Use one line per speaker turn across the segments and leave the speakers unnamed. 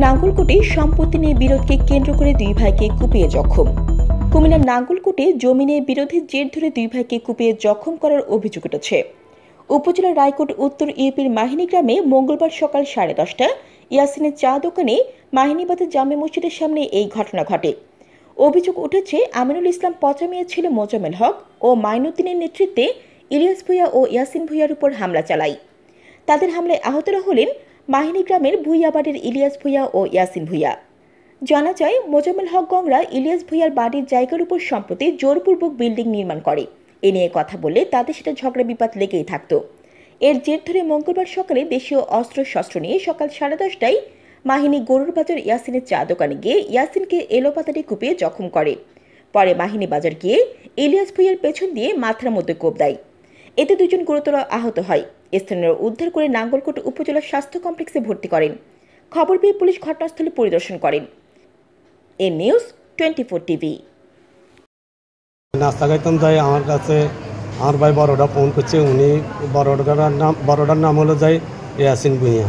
নাঙ্গলকোটে সম্পত্তি নিয়ে বিরোধকে কেন্দ্র করে দুই ভাইকে কুপিয়ে জখম। কুমিল্লার নাঙ্গলকোটে জমি নিয়ে বিরোধের জের ধরে দুই ভাইকে কুপিয়ে জখম করার অভিযোগ উঠেছে। উপজেলার রায়কোট উত্তর ইউপির মাহিনী গ্রামে মঙ্গলবার সকাল 10:30টায় ইয়াসিনের চা দোকানে মাহিনীবাজার জামে মসজিদের সামনে এই ঘটনা ঘটে। অভিযোগ উঠেছে আমিনুল ইসলাম পচা মিয়া ছিল মোজাম্মেল হক ও মাইনুদ্দিনের নেতৃত্বে ইলিয়াস ভূঁইয়া ও ইয়াসিন ভূঁইয়ার উপর হামলা চালায়। তাদের হামলায় আহতরা হলেন মাহিনী গ্রামের ভূঁইয়াবাড়ির ইলিয়াস ভূঁইয়া ও ইয়াসিন ভূঁইয়া। জানা যায়, মোজাম্মেল হক গংরা ইলিয়াস ভূঁইয়ার বাড়ির জায়গার উপর সম্প্রতি জোরপূর্বক বিল্ডিং নির্মাণ করে। এ নিয়ে কথা বললে তাদের সাথে ঝগড়া বিবাদ লেগেই থাকত। এর জের ধরে মঙ্গলবার সকালে দেশীয় অস্ত্রশস্ত্র নিয়ে সকাল 10:30টায় মাহিনী গরুর বাজার ইয়াসিনের চা দোকানে গিয়ে ইয়াসিনকে এলোপাতাড়ি কুপিয়ে জখম করে। পরে মাহিনী বাজার গিয়ে ইলিয়াস ভূঁইয়ার পেছন দিয়ে মাথার মধ্যে কোপ দেয়। এতে দুজন গুরুতর আহত হয়। স্থানীয়রা উদ্ধার করে নাঙ্গলকোট উপজেলা স্বাস্থ্য কমপ্লেক্সে ভর্তি করেন। খবর পেয়ে পুলিশ ঘটনাস্থলে পরিদর্শন করেন। এ নিউজ 24 টিভি।
নাস্তা খাইতাম যাই, আমার কাছে আমার ভাই বড়টা ফোন করছে। উনি বড়টার নাম হলো যাই ইয়াসিন ভূঁইয়া।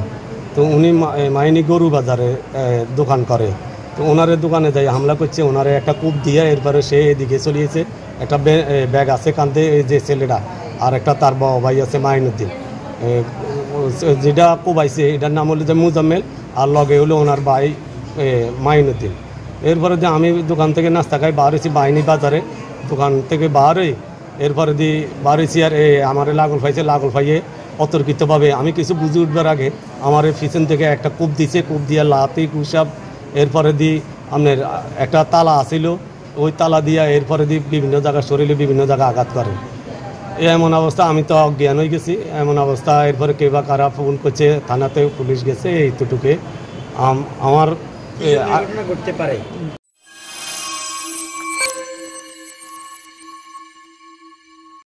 তো উনি মাইনি গরু বাজারে দোকান করে। তো ওনারের দোকানে যাই হামলা করছে। ওনারে একটা কূপ দিয়ে এরপরে সে এদিকে চলিয়েছে। একটা ব্যাগ আছে কাঁধে, এই যে ছেলেটা, আর একটা তার বড় ভাই আছে মাইনুদ্দিন। যেটা কোবাইছে এটার নাম হলো যে মোজাম্মেল, আর লগে হলো ওনার ভাই মাইনুদ্দিন। এরপরে যে আমি দোকান থেকে নাস্তা খাই বার হয়েছি বাহিনী বাজারে। দোকান থেকে বার হই এরপরে দিয়ে বার হয়েছি, আর আমার লাগল ফাইয়ে অতর্কিতভাবে আমি কিছু বুঝে উঠবার আগে আমার পিছন থেকে একটা কূপ দিছে। কূপ দিয়ে লাতি কুসাব, এরপরে দিয়ে আপনার একটা তালা আসিল, ওই তালা দিয়া এরপরে দিয়ে বিভিন্ন জায়গায় শরীরে বিভিন্ন জায়গায় আঘাত করে। এমন অবস্থা আমি তো অজ্ঞান হয়ে গেছি। এমন অবস্থা এরপরে কে বা কারা ফোন করছে, থানাতে পুলিশ গেছে। এইটুকুকে আমার ঘটতে পারে।